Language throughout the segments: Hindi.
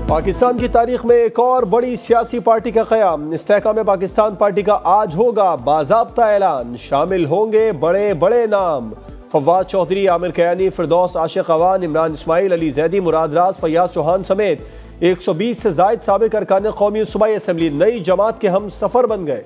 पाकिस्तान की तारीख में एक और बड़ी सियासी पार्टी का क़याम। इस्तेहकाम पाकिस्तान पार्टी का आज होगा बाज़ाब्ता ऐलान। शामिल होंगे बड़े बड़े नाम। फवाद चौधरी, आमिर कयानी, फिरदौस आशिक अवान, इमरान इस्माइल, अली जैदी, मुराद राज, फैयाज चौहान समेत 120 से ज़ायद साबिक़ अरकान कौमी सूबाई असम्बली नई जमात के हम सफ़र बन गए।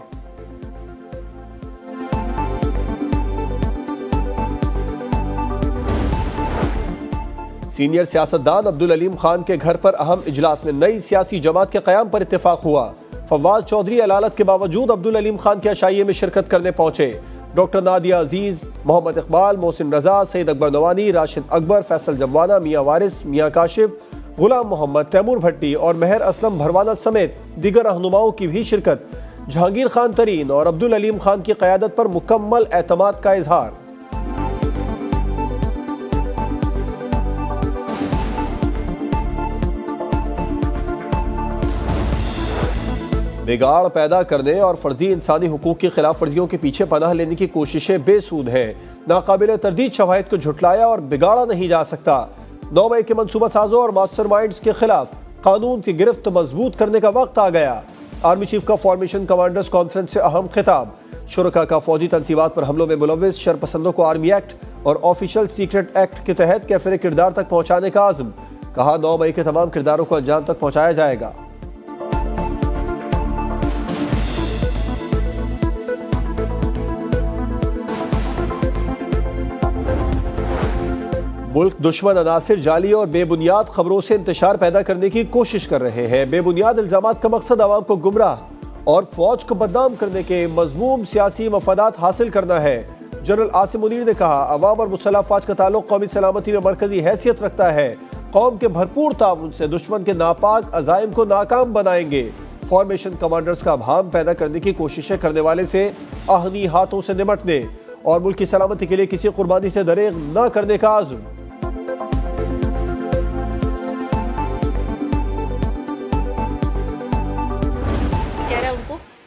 सीनियर सियासतदान अब्दुल अलीम खान के घर पर अहम इजलास में नई सियासी जमात के क़याम पर इत्तेफाक हुआ। फवाद चौधरी अलालत के बावजूद अब्दुल अलीम खान के अशाइये में शिरकत करने पहुंचे। डॉक्टर नादिया अजीज, मोहम्मद इकबाल, मोहसिन रजा, सैयद अकबर नवानी, राशिद अकबर, फैसल जमवाना, मियाँ वारिस, मियाँ काशिफ, गुलाम मोहम्मद, तैमूर भट्टी और मेहर असलम भरवाना समेत दीगर रहनुमाओं की भी शिरकत। जहांगीर खान तरीन और अब्दुल अलीम खान की क़यादत पर मुकम्मल एतमाद का इजहार। बिगाड़ पैदा करने और फर्जी इंसानी हुकूक की खिलाफ वर्जियों के पीछे पनाह लेने की कोशिशें बेसूद हैं। नाकाबिल तरदीद शवाहिद को झुटलाया और बिगाड़ा नहीं जा सकता। 9 मई के मनसूबा साजों और मास्टरमाइंड्स के खिलाफ कानून की गिरफ्त मजबूत करने का वक्त आ गया। आर्मी चीफ का फॉर्मेशन कमांडर्स कॉन्फ्रेंस से अहम खिताब। शुरका का फौजी तनसीबात पर हमलों में मुलव्विस शरपसंदों को आर्मी एक्ट और ऑफिशियल सीक्रेट एक्ट के तहत कैफिर किरदार तक पहुंचाने का आज़म। कहा 9 मई के तमाम किरदारों को अंजाम तक पहुंचाया जाएगा। मुल्क दुश्मन अनासिर जाली और बेबुनियाद खबरों से इंतशार पैदा करने की कोशिश कर रहे हैं। बेबुनियाद इल्जामात का मकसद आवाम को गुमराह और फौज को बदनाम करने के मजमूम सियासी मफादात हासिल करना है। जनरल आसिम मुनीर ने कहा, अवाम और मुसल्लह अफवाज का ताल्लुक कौमी सलामती में मरकजी हैसियत रखता है। कौम के भरपूर ताउन से दुश्मन के नापाक अज़ाइम को नाकाम बनाएंगे। फॉर्मेशन कमांडर्स का अभाम पैदा करने की कोशिशें करने वाले से आहनी हाथों से निमटने और मुल्क की सलामती के लिए किसी कुर्बानी से दरेग न करने का आज़म।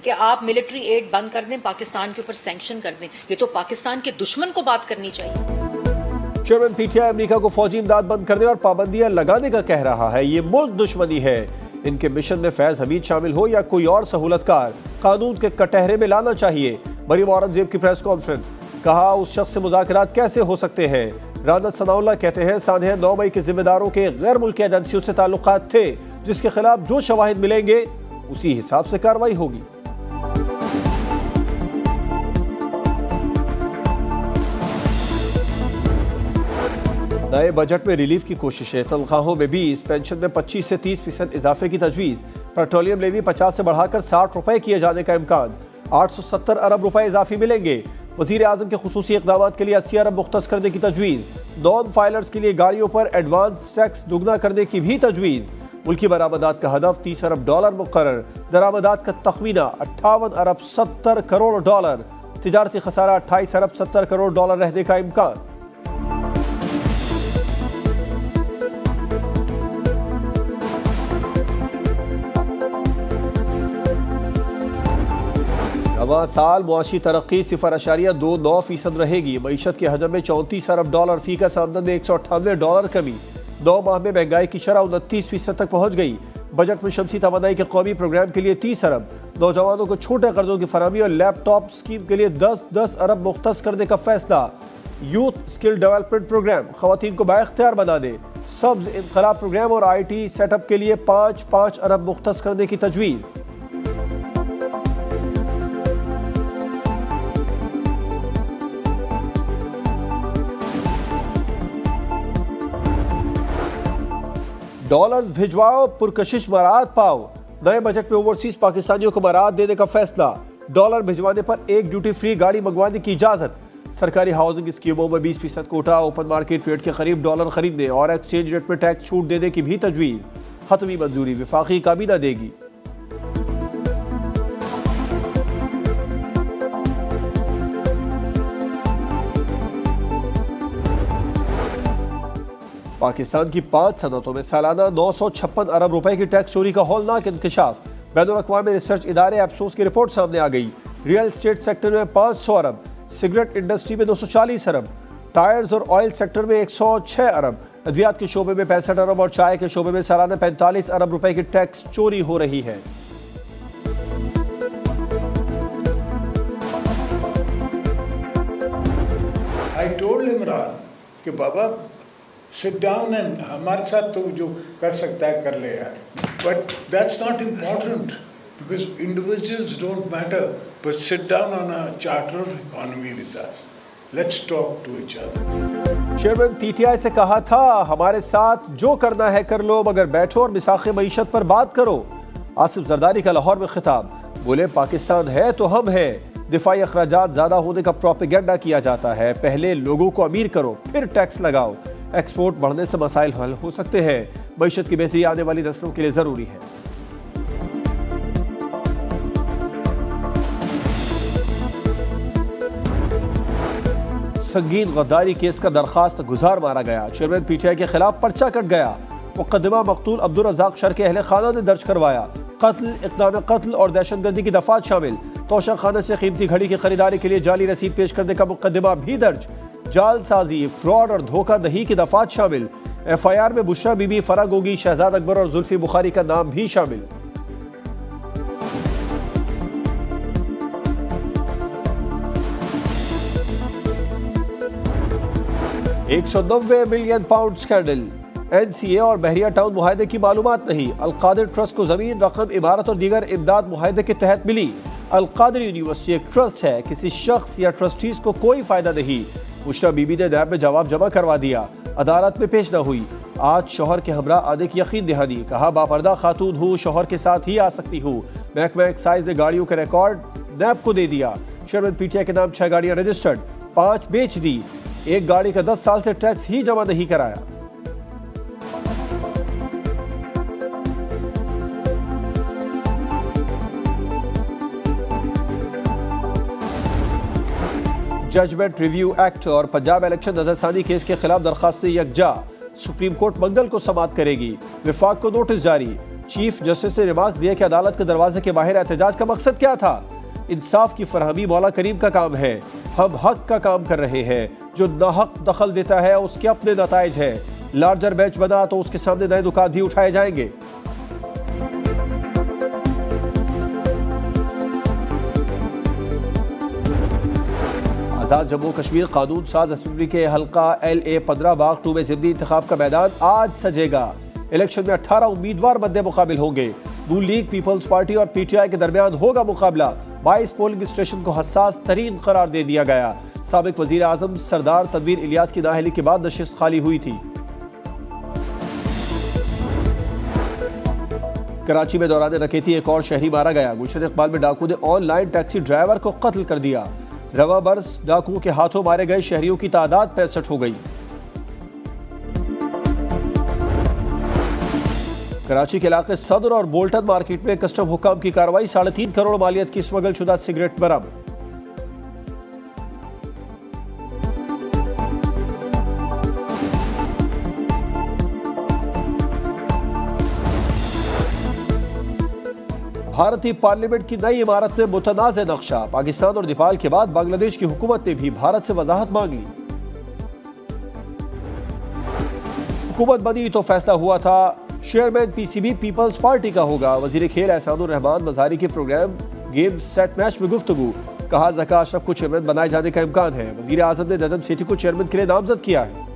कि आप मिलिट्री एड बंद कर दें, पाकिस्तान के ऊपर सैंक्शन कर दें। ये तो पाकिस्तान के दुश्मन को बात करनी चाहिए। चेयरमैन पीटीआई अमेरिका को फौजी इमदाद बंद करने और पाबंदियां लगाने का कह रहा है। ये मुल्क दुश्मनी है। इनके मिशन में फैज हमीद शामिल हो या कोई और सहूलतकार, कानून के कटहरे में लाना चाहिए। मरीम औरंगजेब की प्रेस कॉन्फ्रेंस। कहा, उस शख्स से मुज़ाकरात कैसे हो सकते हैं। राना सनाउल्लाह कहते हैं, सानह 9 मई के जिम्मेदारों के गैर मुल्की एजेंसियों से ताल्लुकात थे, जिसके खिलाफ जो शवाहिद मिलेंगे उसी हिसाब से कार्रवाई होगी। नए बजट में रिलीफ की कोशिशें। तनख्वाहों में 20, पेंशन में 25 से 30% इजाफे की तजवीज़। पेट्रोलियम लेवी 50 से बढ़ाकर 60 रुपए किए जाने का इम्कान। 870 अरब रुपए इजाफी मिलेंगे। वज़ीर आज़म के खुसूसी इक़दामात के लिए 80 अरब मुख्तस करने की तजवीज़। नॉन फाइलर्स के लिए गाड़ियों पर एडवांस टैक्स दुगना करने की भी तजवीज़। मुल्की बरामदात का हदफ $30 अरब मुक़र्रर। दरामदात का तखमीना $58 अरब 70 करोड़ डॉलर। तिजारती खसारा $28 अरब 70 करोड़ डॉलर रहने का इम्कान। नवा साल मुआशी तरक्की 0.29% रहेगी। मईशत के हजम में $34 अरब डॉलर, फी का आमदन में $198 कमी। 9 माह में महंगाई की शरह 29% तक पहुँच गई। बजट में शमसी तवानाई के कौमी प्रोग्राम के लिए 30 अरब। नौजवानों को छोटे कर्जों की फराहमी और लैपटॉप स्कीम के लिए 10-10 अरब मुख्तस करने का फैसला। यूथ स्किल डेवलपमेंट प्रोग्राम खवातीन को बाइख्तियार बना दे। सब्ज इनकलाब प्रोग्राम और IT सेटअप के लिए 5-5 अरब मुख्तस करने की तजवीज़। डॉलर्स भिजवाओ, पुरकशिश मराद पाओ। नए बजट में ओवरसीज पाकिस्तानियों को मराद देने का फैसला। डॉलर भिजवाने पर एक ड्यूटी फ्री गाड़ी मंगवाने की इजाजत। सरकारी हाउसिंग स्कीमों में 20% कोटा, ओपन मार्केट रेट के करीब डॉलर खरीदने और एक्सचेंज रेट में टैक्स छूट देने की भी तजवीज़। खत्मी मंजूरी विफाकी काबीना देगी। पाकिस्तान की 5 सनतों में सालाना 956 अरब रुपए की टैक्स चोरी का हौलनाक इंकशाफ। बैनुल-अक़वामी रिसर्च इदारे एप्सोस की रिपोर्ट सामने आ गई। रियल एस्टेट सेक्टर में 500 अरब, सिगरेट इंडस्ट्री में 240 अरब, टायर्स और ऑयल सेक्टर में 106 अरब, अद्वियात के शोबे में 65 अरब और चाय के शोबे में सालाना 45 अरब रुपए की टैक्स चोरी हो रही है। I told Imran कि बाबा sit down and हमारे साथ तो जो कर सकता है कर ले यार, but that's not important because individuals don't matter, but sit down on a charter of economy with us, let's talk to each other। Chairman PTI से कहा था हमारे साथ जो करना है कर लो मगर बैठो और मिसाक़े मईशत पर बात करो। आसिफ जरदारी का लाहौर में खिताब, बोले पाकिस्तान है तो हम हैं। दिफाई अखराजात ज्यादा होने का प्रोपेगेंडा किया जाता है, पहले लोगों को अमीर करो फिर टैक्स लगाओ। एक्सपोर्ट बढ़ने से मसाइल हल हो सकते हैं, मईशत की बेहतरी आने वाली नस्लों के लिए जरूरी है। संगीन गद्दारी केस का दरखास्त गुजार मारा गया, चेयरमैन पीटीआई के खिलाफ पर्चा कट गया। मुकदमा मकतूल अब्दुल रज़ाक शर के अहले खाना ने दर्ज करवाया। कत्ल, इक़दाम कत्ल और दहशतगर्दी की दफात शामिल। तोशा खाना से कीमती घड़ी की खरीदारी के लिए जाली रसीद पेश करने का मुकदमा भी दर्ज। जालसाजी, फ्रॉड और धोखाधही की दफात शामिल। एफआईआर में बुशरा बीबी, फराग गोगी, शहजाद अकबर और जुल्फी बुखारी का नाम भी शामिल। £190 मिलियन स्कैंडल। एनसीए और बहरिया टाउन मुआहदे की मालूमात नहीं। अलकादिर ट्रस्ट को जमीन, रकम, इमारत और दीगर इमदाद मुआहदे के तहत मिली। अलकादिर यूनिवर्सिटी एक ट्रस्ट है, किसी शख्स या ट्रस्टीज को कोई फायदा नहीं। बुशरा बीबी ने नैब में जवाब जमा करवा दिया, अदालत में पेश न हुई। आज शौहर के हमरा आने की यकीन दहानी, कहा बापर्दा खातून हूँ, शौहर के साथ ही आ सकती हूँ। महकमा एक्साइज ने गाड़ियों के रिकॉर्ड नैब को दे दिया। चेयरमैन पीटीआई के नाम 6 गाड़ियां रजिस्टर्ड, 5 बेच दी। एक गाड़ी का 10 साल से टैक्स ही जमा नहीं कराया। जजमेंट रिव्यू एक्ट और पंजाब इलेक्शन नजरसानी केस के खिलाफ दरखास्त यकजा। सुप्रीम कोर्ट मंगल को समाअत करेगी। विफाक को नोटिस जारी। चीफ जस्टिस ने रिमार्क दिया कि अदालत के दरवाजे के बाहर एहतजाज का मकसद क्या था। इंसाफ की फरहमी मौला करीम का काम है, हम हक का काम कर रहे हैं। जो नाहक दखल देता है उसके अपने नताइज है। लार्जर बेंच बना तो उसके सामने नए नुकात भी उठाए जाएंगे। आज़ाद जम्मू कश्मीर कानून साज असेंबली के हल्का LA 15 बाग 2 में ज़िमनी इंतखाब का मैदान आज सजेगा। इलेक्शन में 18 उम्मीदवार मद्दे मुकाबिल होंगे। नून लीग, पीपल्स पार्टी और पीटीआई के दरमियान होगा मुकाबला। 22 पोलिंग स्टेशन को हसास तरीन करार दे दिया गया। साबिक वजीर आजम सरदार तनवीर इलियास की नाअहली के बाद नशिस्त खाली हुई थी। कराची में दौरान रकेती एक और शहरी मारा गया। गुलशन इकबाल में डाकू ने ऑनलाइन टैक्सी ड्राइवर को कत्ल कर दिया। रवा बरस डाकुओं के हाथों मारे गए शहरियों की तादाद 65 हो गई। कराची के इलाके सदर और बोल्टन मार्केट में कस्टम हुकाम की कार्रवाई। 3.5 करोड़ मालियत की स्मगल शुदा सिगरेट बरामद। भारतीय पार्लियामेंट की नई इमारत में मुतनाज़ नक्शा। पाकिस्तान और नेपाल के बाद बांग्लादेश की हुकूमत ने भी भारत से वजाहत मांग ली। हुकूमत बनी तो फैसला हुआ था चेयरमैन PCB पीपल्स पार्टी का होगा। वजीर खेल एहसानुर रहमान मज़ारी के प्रोग्राम गेम सेट मैच में गुफ्तगू। कहा ज़का अशरफ को चेयरमैन बनाए जाने का इम्कान है। वजीर आजम ने नदम सेठी को चेयरमैन के लिए नामजद किया है।